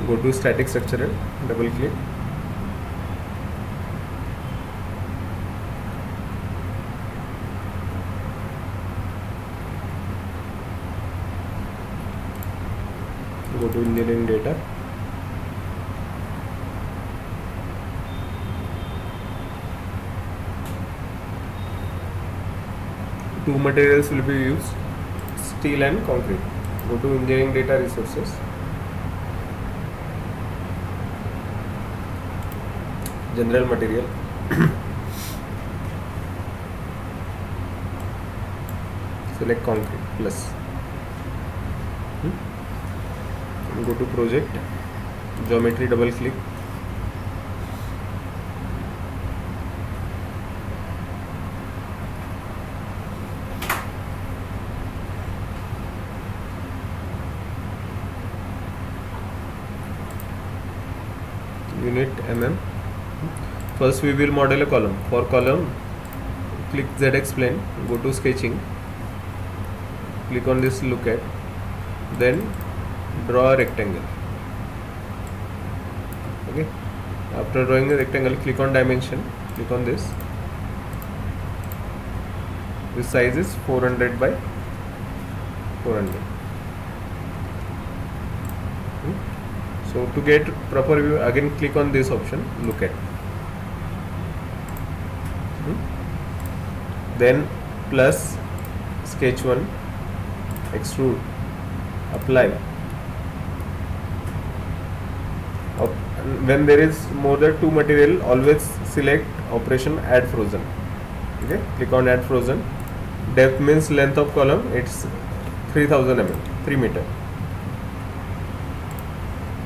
go to static structural, double click, go to engineering data, two materials will be used, steel and concrete. Go to engineering data resources, general material, select concrete plus, go to project, geometry, double click, unit mm. First we will model a column. For column, click ZX plane, go to sketching, click on this look at, then draw a rectangle. Okay, after drawing a rectangle, click on dimension, click on this size is 400 by 400. So to get proper view, again click on this option, look at, then plus sketch 1, extrude, apply. When there is more than two material, always select operation add frozen. Okay, click on add frozen. Depth means length of column, it's 3000 mm, 3 meter,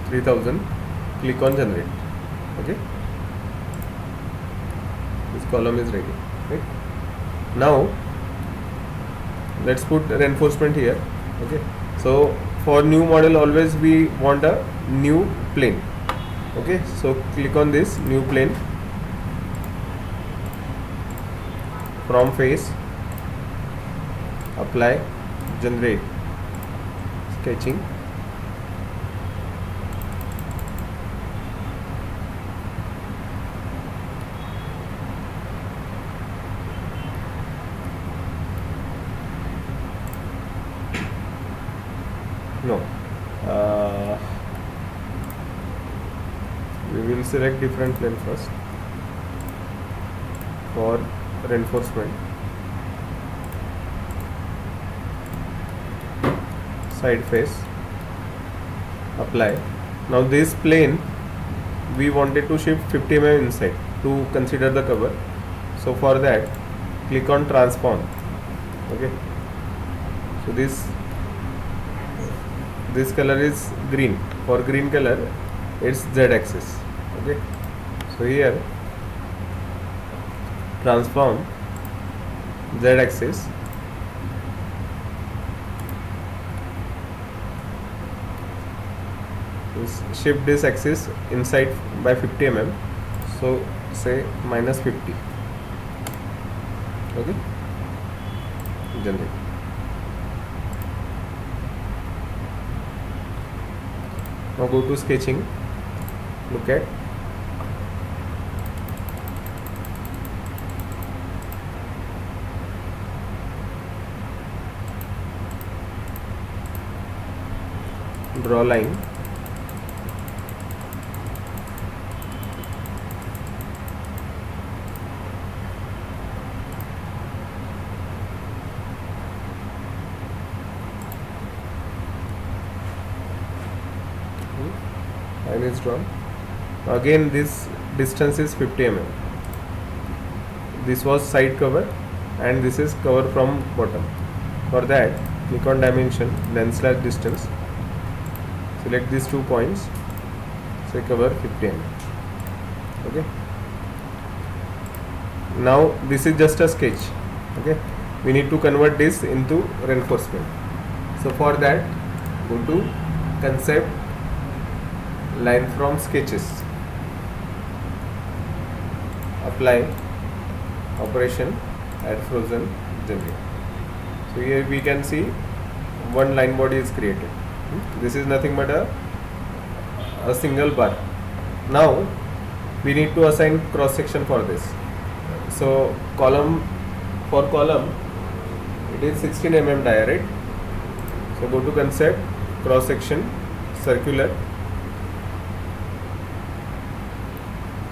3000. Click on generate. Okay, this column is ready. Okay, now let's put reinforcement here. Okay, so for new model always we want a new plane. Okay, so click on this new plane, from face, apply, generate, sketching, no, we will select different plane first for reinforcement, side face, apply. Now this plane we wanted to shift 50 mm inside to consider the cover, so for that click on transform. Okay, so this color is green, for green color it's Z axis. Okay, so here transform Z axis, shift this axis inside by 50 mm, so say -50. Okay, generate. Now go to sketching, look at, draw line, line is drawn. Again this distance is 50 mm. This was side cover and this is cover from bottom. For that click on dimension, length/distance, select these 2 points, say cover 50 mm. Okay, now this is just a sketch. Okay, we need to convert this into reinforcement. So for that go to concept, line from sketches, apply, operation, add frozen, generate. So here we can see one line body is created. This is nothing but a a single bar. Now we need to assign cross section for this. So column, for column it is 16 mm dia, right? So go to concept, cross section, circular,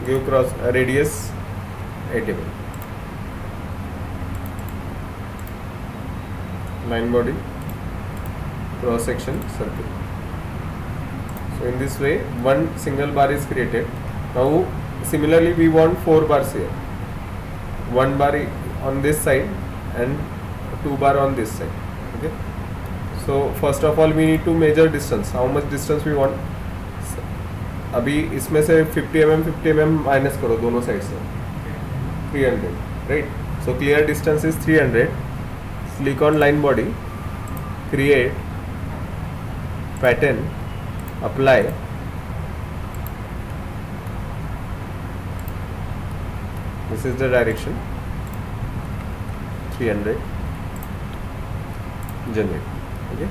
give cross radius 8 mm, line body, cross section, circle. So in this way one single bar is created. Now similarly we want 4 bars here, 1 bar on this side and 2 bar on this side. Okay, so first of all we need to measure distance, how much distance we want. अभी इसमें से 50 mm minus करो दोनों side से, 300, right. So clear distance is 300. Silicon line body, create pattern, apply, this is the direction, 300, generate. Okay,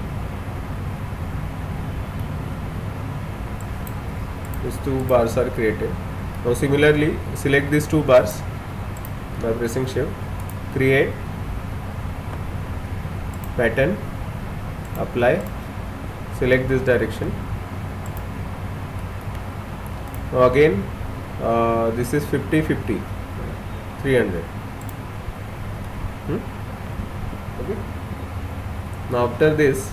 these 2 bars are created. Now similarly select these 2 bars by pressing shift, create pattern, apply, select this direction. Now again this is 50-50, 300. Okay. Now after this,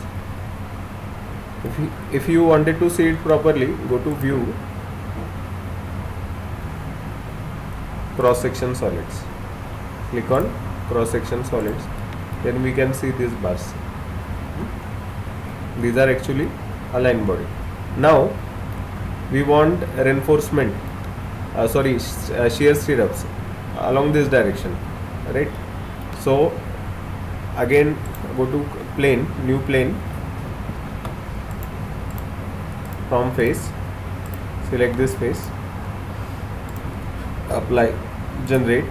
if you wanted to see it properly, go to view, cross section solids, click on cross section solids, then we can see these bars. These are actually a line body. Now we want reinforcement, shear stirrups along this direction, right? So again go to plane, new plane, from face, select this face, apply, generate.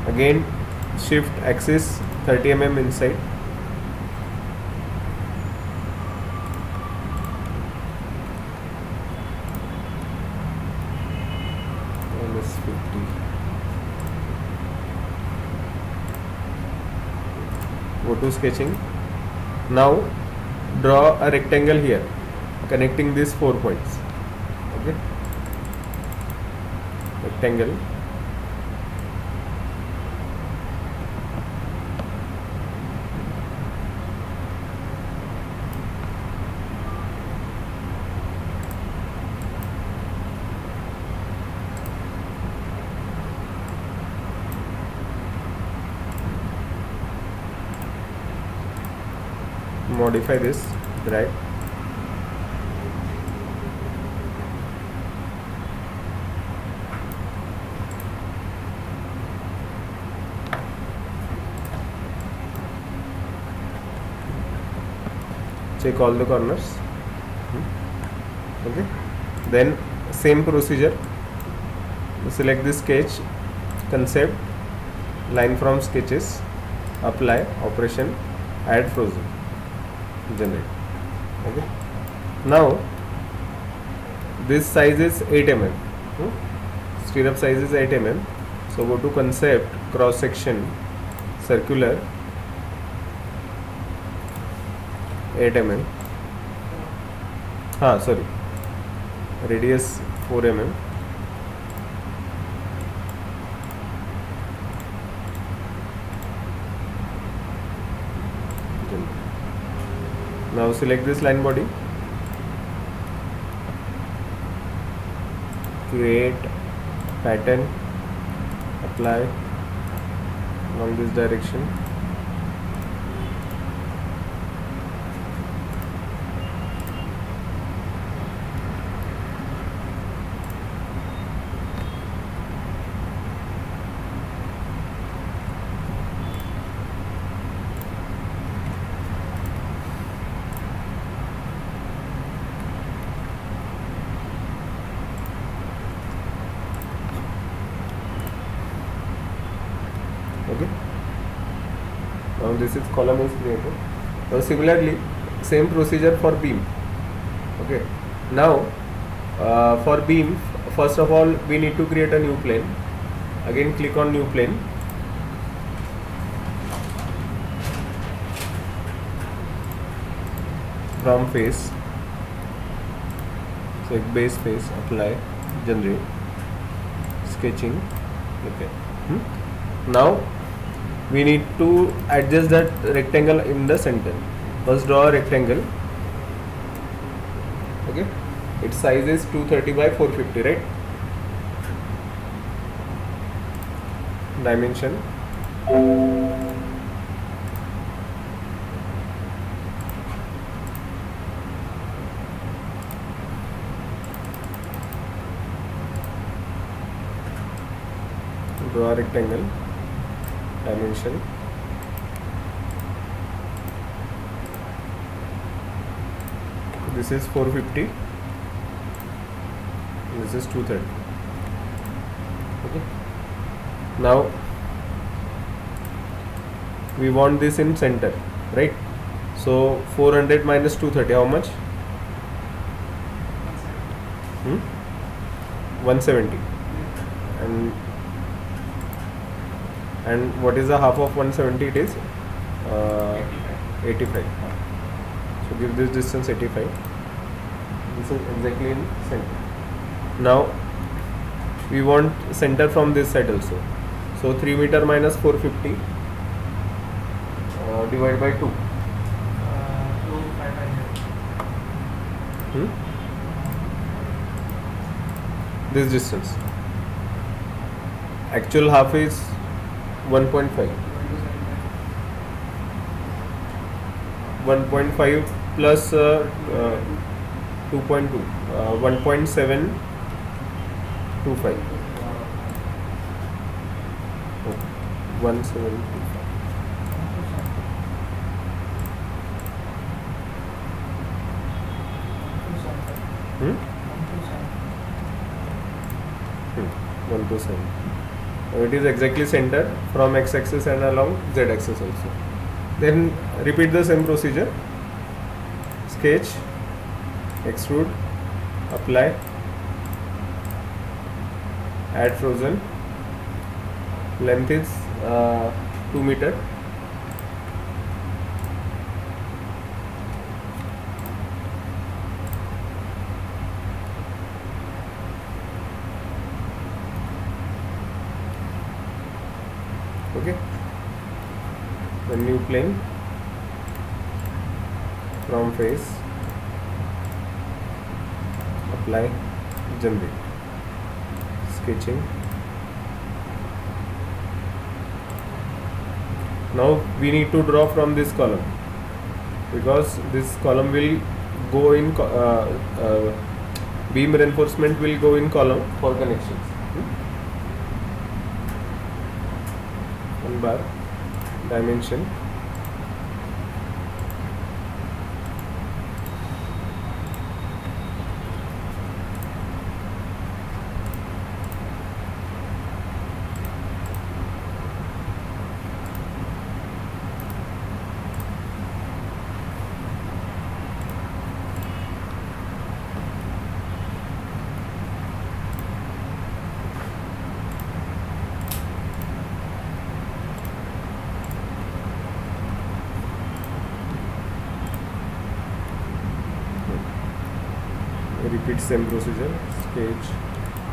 Again shift axis 30 mm inside, minus 50. Go to sketching. Now draw a rectangle here connecting these 4 points. Okay, rectangle. Modify this, drag, check all the corners. Okay, then same procedure, select this sketch, concept, line from sketches, apply, operation, add frozen, generate. Okay, now this size is 8 mm, stirrup size is 8 mm. So go to concept, cross section, circular, 8 mm, radius 4 mm, now select this line body, create pattern, apply along this direction, okay. Now this is column is created. Now similarly, same procedure for beam. Okay. Now for beam, first of all we need to create a new plane. Again click on new plane. From face, select base face, apply, generate, sketching. Okay. Now we need to adjust that rectangle in the center. First draw a rectangle. Okay, its size is 230 by 450, right? Dimension, draw a rectangle, dimension, this is 450, this is 230. Okay. Now we want this in center, right? So 400 minus 230, how much? 170. And what is the half of 170? It is 85. So give this distance 85. This is exactly in center. Now we want center from this side also. So 3 meter minus 450 divided by 2. This distance. Actual half is 1.5. 1.5 plus 2.2. 1.725. 1.725. 127. It is exactly center from x-axis and along z-axis also. Then repeat the same procedure. Sketch, extrude, apply, add frozen. Length is 2 meter. Okay. The new plane, from face, apply, generate, sketching. Now we need to draw from this column, because this column will go in beam reinforcement will go in column for connections. One bar, dimension, repeat same procedure. Sketch,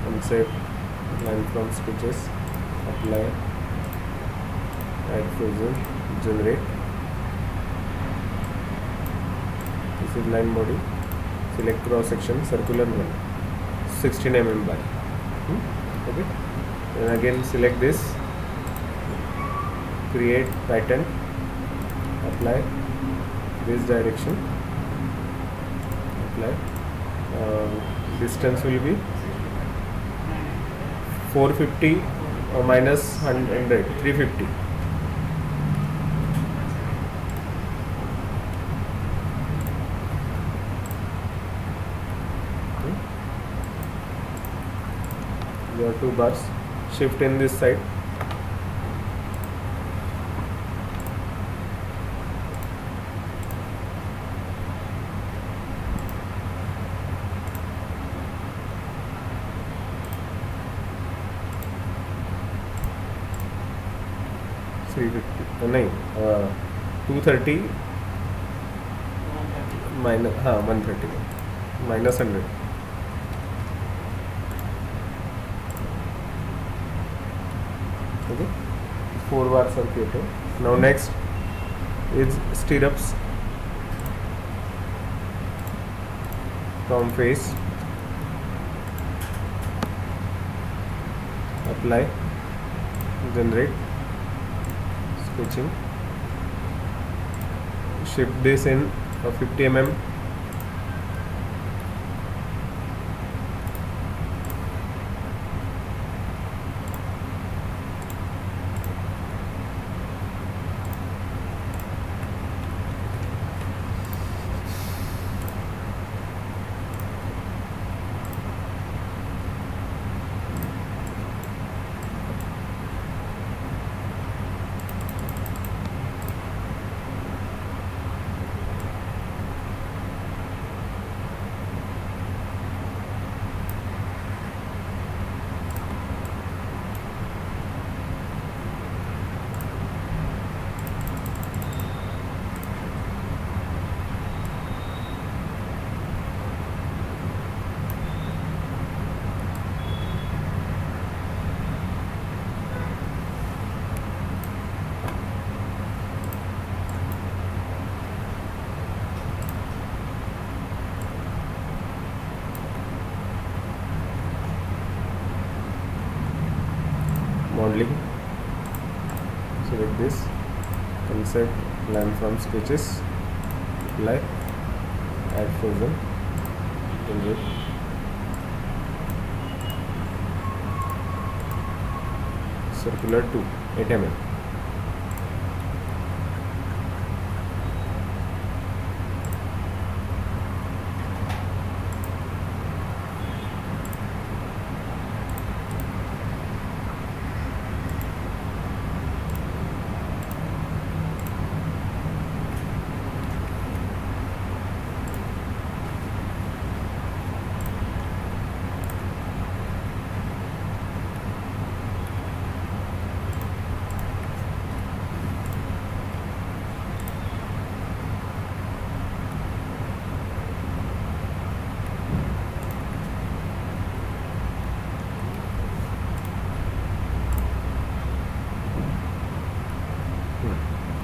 concept, line from sketches, apply, add frozen, generate. This is line body. Select cross section, circular one, 16 mm by. Okay. And again select this, create pattern, apply this direction, apply. Distance will be 450 minus 100, 350. There are 2 bars. Shift in this side. 350 नहीं 230 minus, हाँ 130 minus 100. Okay, 4 bar circuit. Now next is stirrups from face. Apply, generate, sketching, shift this in 50 mm. Modeling, select this concept, plan from sketches, apply, add frozen, generate, circular 2 8 mm.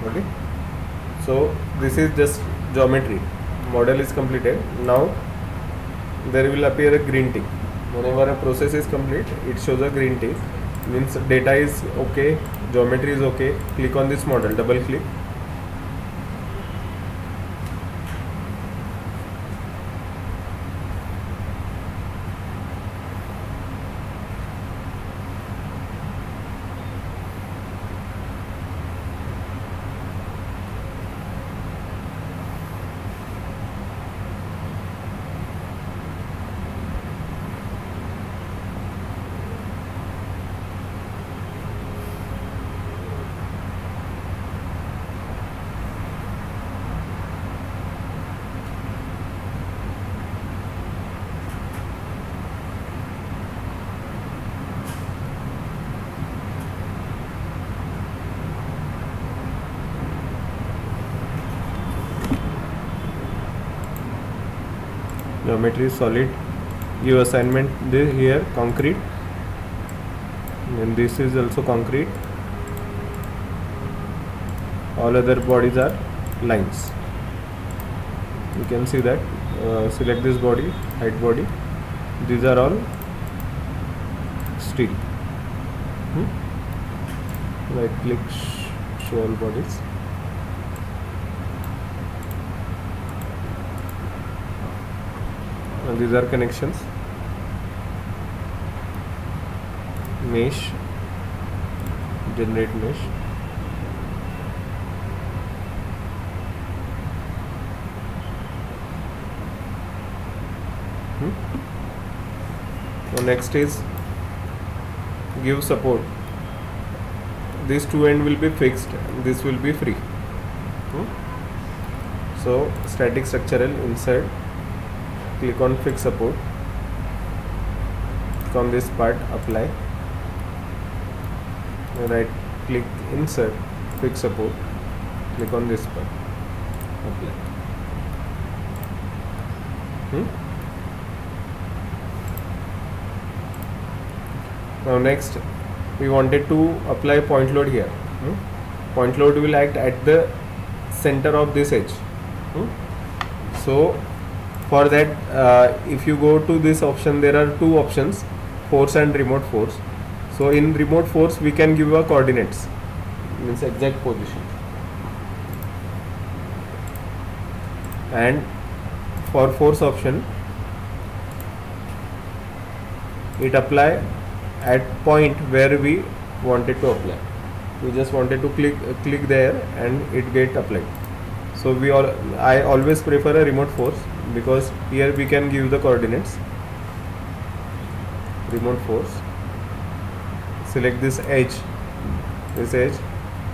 Okay, so this is just geometry. Model is completed. Now there will appear a green tick. Whenever a process is complete, it shows a green tick, means data is okay, geometry is okay. Click on this model, double click. Geometry is solid. Give assignment here concrete, and this is also concrete. All other bodies are lines. You can see that. Select this body, height body. These are all steel. Right click, show all bodies. And these are connections. Mesh, generate mesh. So next is give support. These two end will be fixed, this will be free. So static structural, insert, click on fix support, click on this part, apply, right click, insert, fixed support, click on this part, apply. Now next we wanted to apply point load here. Point load will act at the center of this edge. So for that, if you go to this option, there are two options, force and remote force. So in remote force we can give a coordinates, means exact position, and for force option it apply at point where we wanted to apply. We just wanted to click there and it get applied. So I always prefer a remote force because here we can give the coordinates. Remote force, select this edge,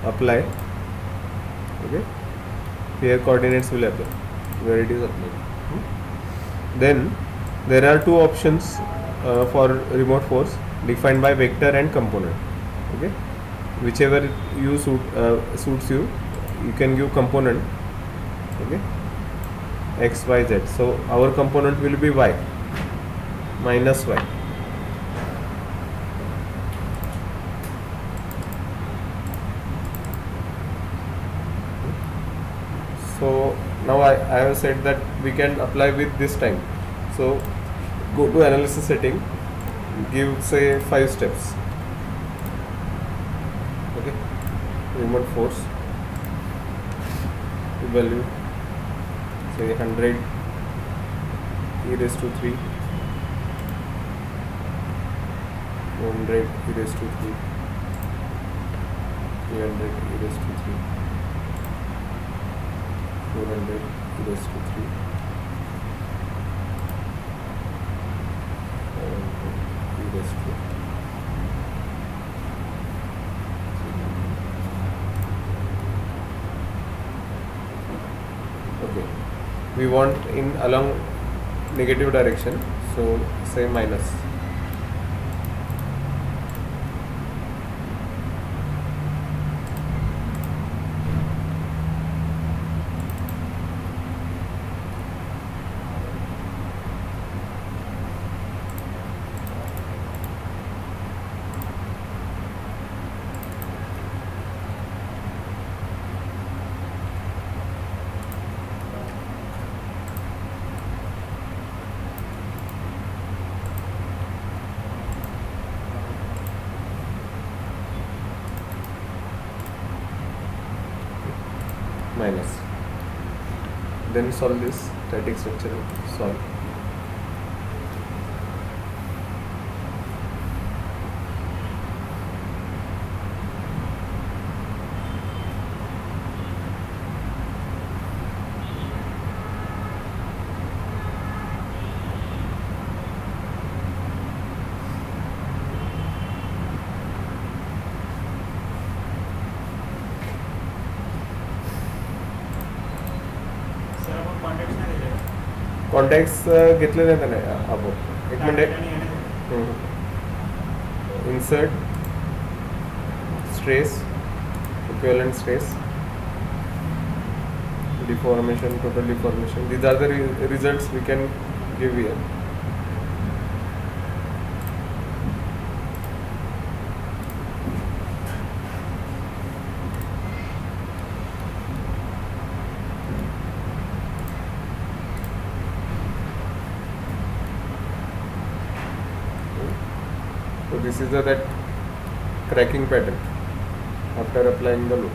apply. Okay, here coordinates will appear where it is applied. Then there are two options for remote force defined by vector and component. Okay, whichever you suits you, you can give component. Okay, x, y, z. So our component will be y minus y. So now I have said that we can apply with this time. So go to analysis setting, give say 5 steps. Okay, remote force value say 100 e raised to 3, 100 e raised to 3, 300 e raised to 3, 400 e raised to 3, 400 e raised to 3. Okay, we want in along negative direction, so say minus. Minus. Then solve this static structure. Solve. Contacts घेतले नाही त्याने आपोआप. एक minute. Insert stress, equivalent stress, deformation, total deformation. These are the results we can give here. So this is that cracking pattern after applying the load.